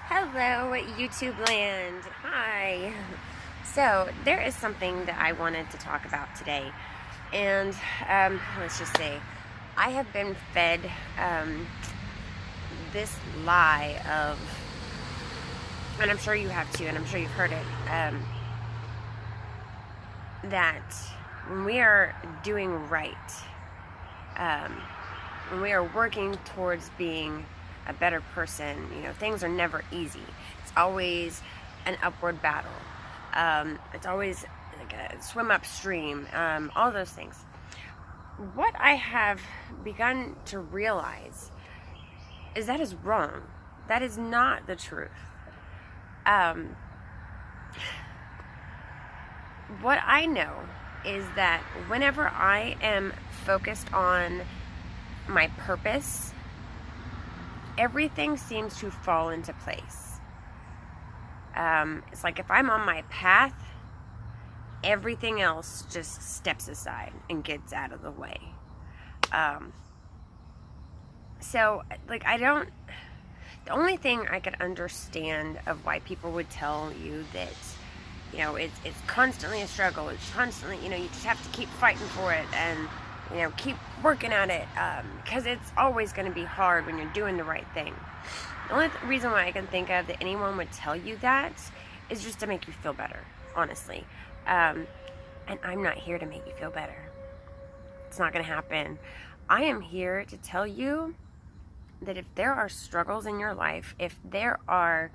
Hello, YouTube land. Hi. So, there is something that I wanted to talk about today. And let's just say, I have been fed this lie of, and I'm sure you have too, and I'm sure you've heard it, that when we are doing right, when we are working towards being a better person, things are never easy. It's always an upward battle. It's always like a swim upstream, all those things. What I have begun to realize is that is wrong. That is not the truth. What I know is that whenever I am focused on my purpose, everything seems to fall into place. It's like if I'm on my path, everything else just steps aside and gets out of the way. The only thing I could understand of why people would tell you that, it's constantly a struggle. It's constantly, you just have to keep fighting for it and, keep working at it, because it's always going to be hard when you're doing the right thing. The only reason why I can think of that anyone would tell you that is just to make you feel better, honestly. And I'm not here to make you feel better. It's not going to happen. I am here to tell you that if there are struggles in your life, if there are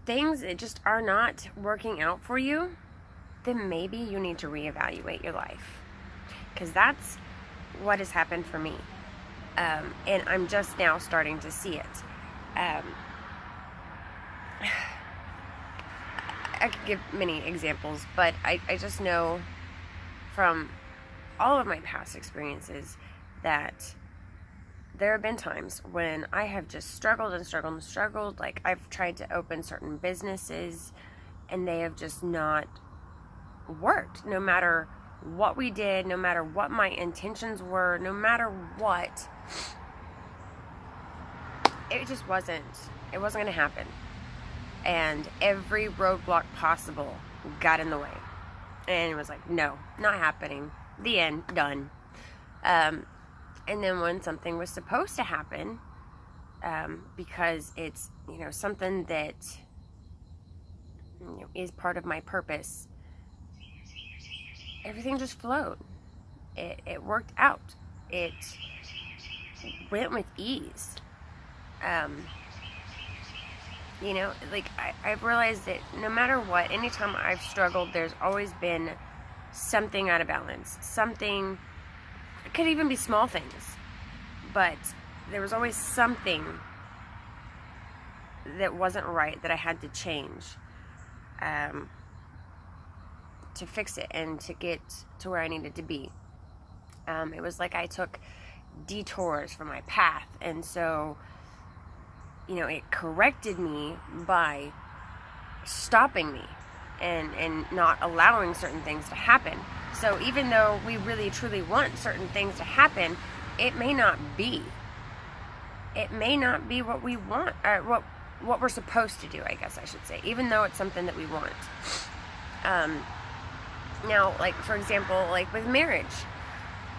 things that just are not working out for you, then maybe you need to reevaluate your life. Because that's what has happened for me. And I'm just now starting to see it. I could give many examples, but I just know from all of my past experiences that there have been times when I have just struggled and struggled and struggled. Like, I've tried to open certain businesses and they have just not worked. No matter what we did, no matter what my intentions were, no matter what, it just wasn't going to happen. And every roadblock possible got in the way. And it was like, no, not happening. The end, done. And then when something was supposed to happen, because it's, something that, is part of my purpose, everything just flowed. It worked out. It went with ease. I've realized that no matter what, anytime I've struggled, there's always been something out of balance. Something, it could even be small things, but there was always something that wasn't right that I had to change to fix it and to get to where I needed to be. It was like I took detours from my path, and so it corrected me by stopping me and not allowing certain things to happen. So even though we really truly want certain things to happen, it may not be. It may not be what we want, or what we're supposed to do, I guess I should say, even though it's something that we want. Now, like, for example, like with marriage,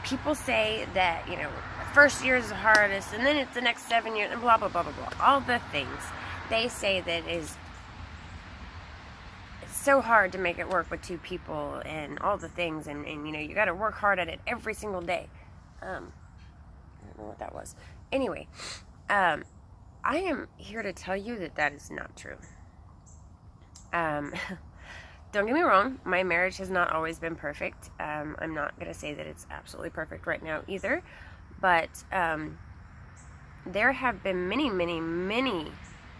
people say that, first year is the hardest, and then it's the next 7 years, and blah, blah, blah, blah, blah. All the things. They say that it's so hard to make it work with two people, and all the things, and you got to work hard at it every single day. I don't know what that was. Anyway, I am here to tell you that that is not true. Don't get me wrong, my marriage has not always been perfect. I'm not going to say that it's absolutely perfect right now either, but there have been many, many, many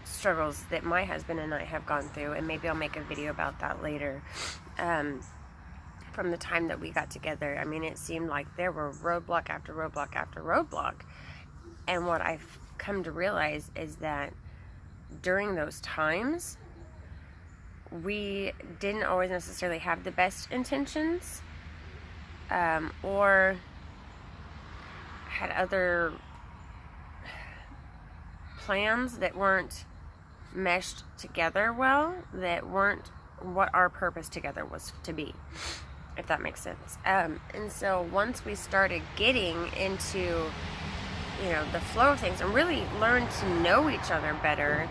struggles that my husband and I have gone through, and maybe I'll make a video about that later. From the time that we got together, I mean, it seemed like there were roadblock after roadblock after roadblock, and what I've come to realize is that during those times, we didn't always necessarily have the best intentions, or had other plans that weren't meshed together well, that weren't what our purpose together was to be, if that makes sense. And so once we started getting into, the flow of things and really learned to know each other better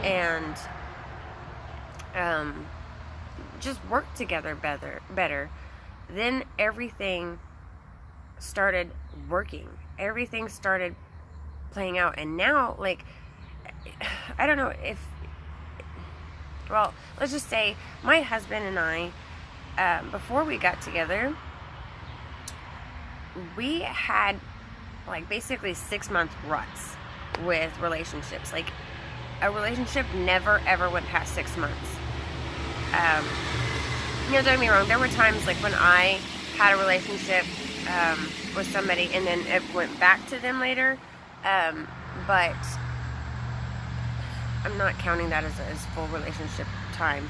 and just work together better, then everything started working. Everything started playing out. And now, like, I don't know if, well, let's just say my husband and I, before we got together, we had like basically 6-month ruts with relationships. Like, a relationship never ever went past 6 months. Don't get me wrong, there were times like when I had a relationship with somebody and then it went back to them later, but I'm not counting that as full relationship time.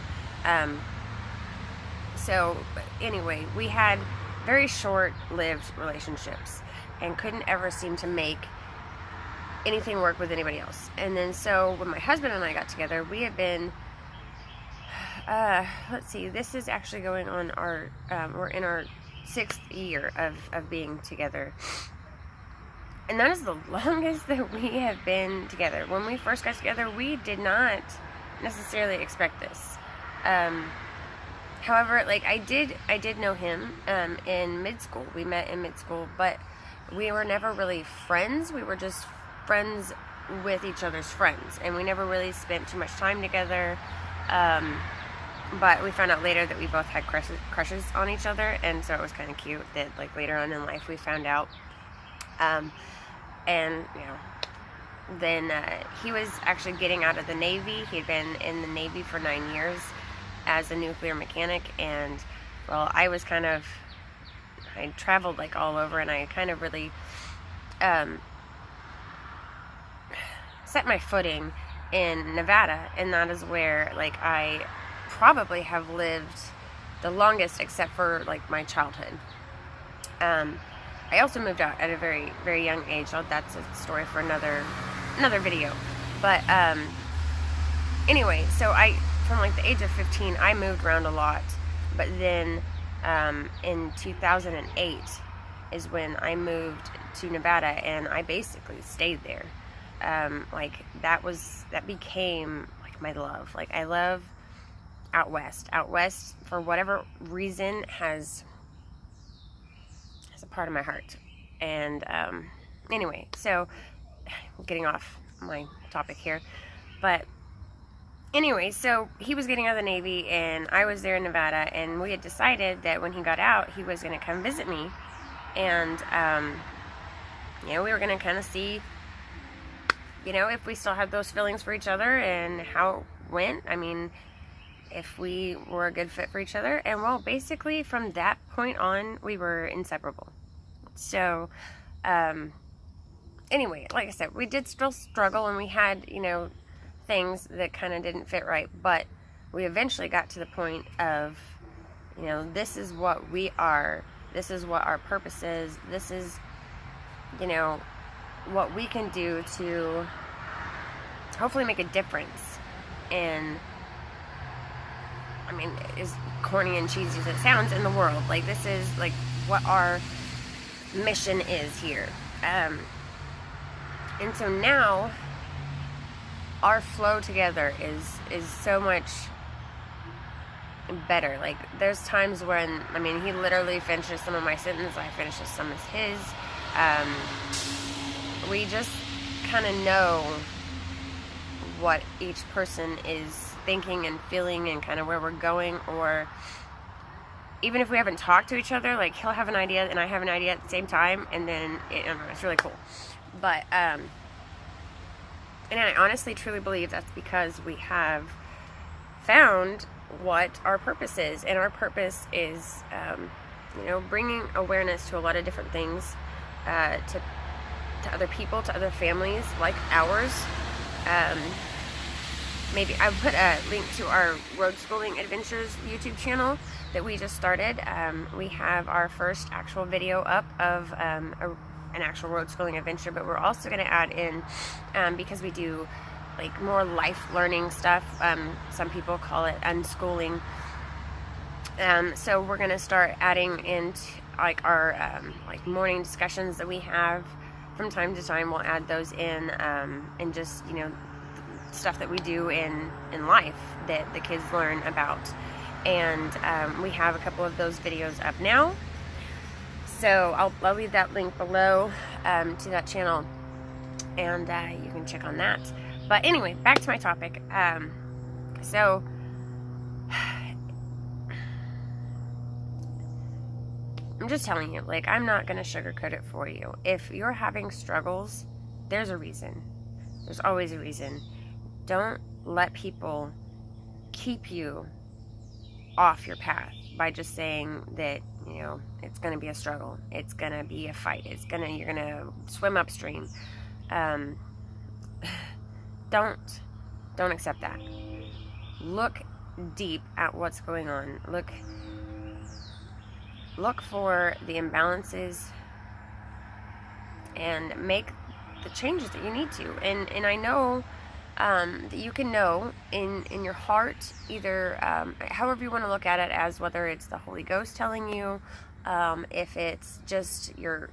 So anyway, we had very short-lived relationships and couldn't ever seem to make anything work with anybody else. And then so when my husband and I got together, we had been, let's see, this is actually going on we're in our 6th year of being together. And that is the longest that we have been together. When we first got together, we did not necessarily expect this. However, like, I did know him in mid-school. We met in mid-school, but we were never really friends. We were just friends with each other's friends, and we never really spent too much time together. But we found out later that we both had crushes on each other, and so it was kind of cute that, like, later on in life we found out. And then he was actually getting out of the Navy. He had been in the Navy for 9 years as a nuclear mechanic, and well, I traveled like all over, and I kind of really set my footing in Nevada, and that is where, like, I probably have lived the longest, except for like my childhood. I also moved out at a very, very young age. So that's a story for another video. But anyway, so from like the age of 15, I moved around a lot. But then in 2008 is when I moved to Nevada, and I basically stayed there. Like, that became like my love. Like, I love out west. Out west, for whatever reason, has a part of my heart. And anyway, so I'm getting off my topic here, but anyway, so he was getting out of the Navy and I was there in Nevada, and we had decided that when he got out, he was going to come visit me, and we were going to kind of see if we still had those feelings for each other and how it went. I mean, if we were a good fit for each other. And well, basically from that point on, we were inseparable. So anyway, like I said, we did still struggle, and we had things that kind of didn't fit right, but we eventually got to the point of this is what we are, this is what our purpose is, this is what we can do to hopefully make a difference in, I mean, as corny and cheesy as it sounds, in the world. Like, this is like what our mission is here. And so now our flow together is so much better. Like, there's times when, I mean, he literally finishes some of my sentences, I finish some of his. We just kind of know what each person is thinking and feeling and kind of where we're going. Or even if we haven't talked to each other, like, he'll have an idea and I have an idea at the same time, and then it's really cool. But and I honestly truly believe that's because we have found what our purpose is, and our purpose is bringing awareness to a lot of different things, to other people, to other families like ours. Maybe I'll put a link to our Roadschooling Adventures YouTube channel that we just started. We have our first actual video up of an actual road schooling adventure, but we're also going to add in, because we do like more life learning stuff. Some people call it unschooling. So we're going to start adding into like our like morning discussions that we have from time to time. We'll add those in, and just, you know, stuff that we do in life that the kids learn about. And we have a couple of those videos up now, so I'll leave that link below to that channel, and you can check on that. But anyway, back to my topic. So I'm just telling you, like, I'm not going to sugarcoat it for you. If you're having struggles, there's a reason. There's always a reason. Don't let people keep you off your path by just saying that, you know, it's going to be a struggle. It's going to be a fight. You're going to swim upstream. Don't accept that. Look deep at what's going on. Look for the imbalances and make the changes that you need to. And I know that you can know in your heart, either however you want to look at it, as whether it's the Holy Ghost telling you, if it's just your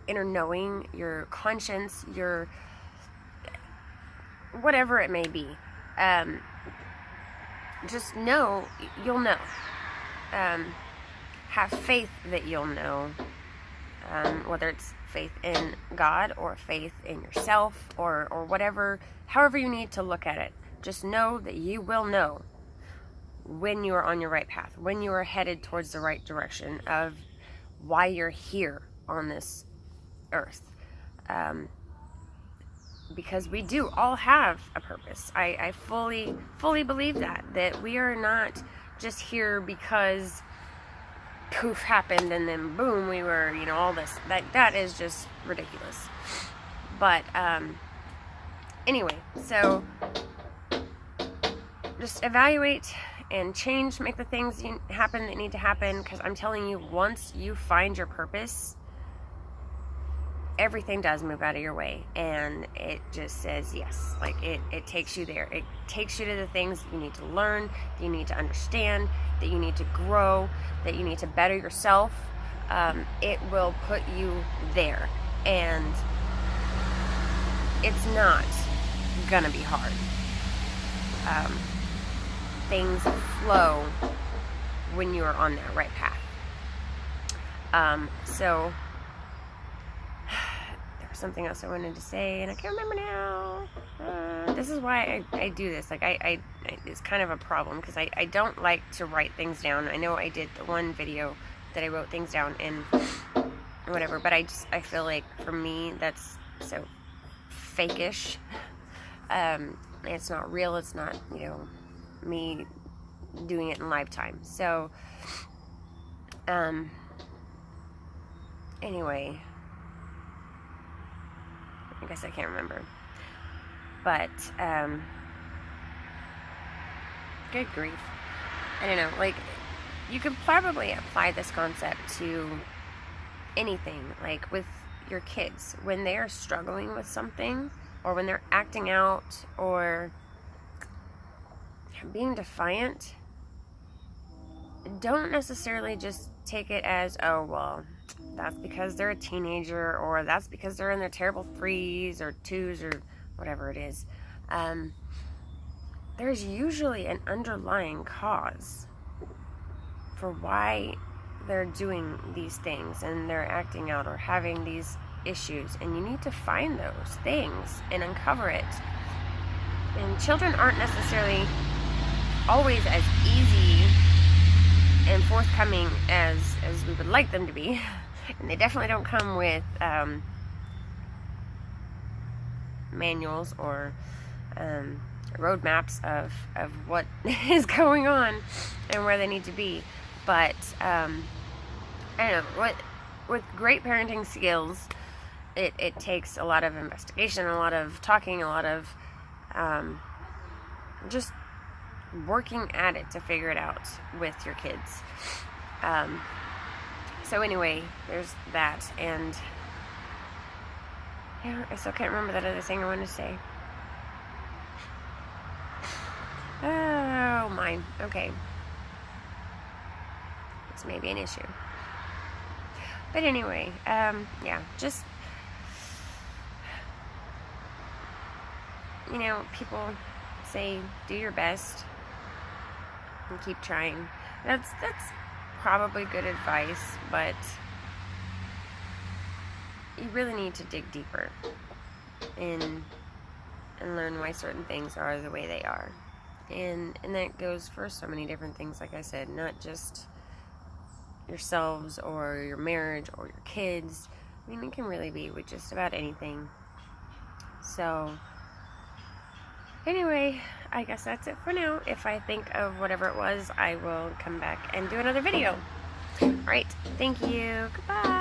inner knowing, your conscience, your whatever it may be. Just know, you'll know. Have faith that you'll know, whether it's faith in God or faith in yourself, or whatever, however you need to look at it. Just know that you will know when you are on your right path, when you are headed towards the right direction of why you're here on this earth. Because we do all have a purpose. I fully believe that we are not just here because poof happened and then boom, we were, you know, all this. That is just ridiculous. But anyway, so just evaluate and change, make the things happen that need to happen, because I'm telling you, once you find your purpose, everything does move out of your way, and it just says yes. Like, it takes you there. It takes you to the things that you need to learn, that you need to understand, that you need to grow, that you need to better yourself. It will put you there, and it's not gonna be hard. Things flow when you are on that right path. So there was something else I wanted to say, and I can't remember now. This is why I do this. Like, I it's kind of a problem, because I don't like to write things down. I know I did the one video that I wrote things down and whatever, but I feel like, for me, that's so fake-ish. It's not real. It's not, you know, me doing it in live time. So anyway, I guess I can't remember, but good grief, I don't know. Like, you could probably apply this concept to anything, like with your kids when they are struggling with something, or when they're acting out or being defiant. Don't necessarily just take it as, oh, well, that's because they're a teenager, or that's because they're in their terrible 3s or 2s or whatever it is. There's usually an underlying cause for why they're doing these things and they're acting out or having these issues, and you need to find those things and uncover it. And children aren't necessarily always as easy and forthcoming as we would like them to be, and they definitely don't come with manuals or roadmaps of what is going on and where they need to be. But I don't know, with great parenting skills, it takes a lot of investigation, a lot of talking, a lot of just working at it to figure it out with your kids. So anyway, there's that. And Yeah, I still can't remember that other thing I wanted to say. Oh, mine. Okay. This may be an issue. But anyway, yeah, just, people say do your best and keep trying. That's probably good advice, but you really need to dig deeper and learn why certain things are the way they are. And that goes for so many different things, like I said, not just yourselves or your marriage or your kids. I mean, it can really be with just about anything. So, anyway, I guess that's it for now. If I think of whatever it was, I will come back and do another video. Alright, thank you. Goodbye.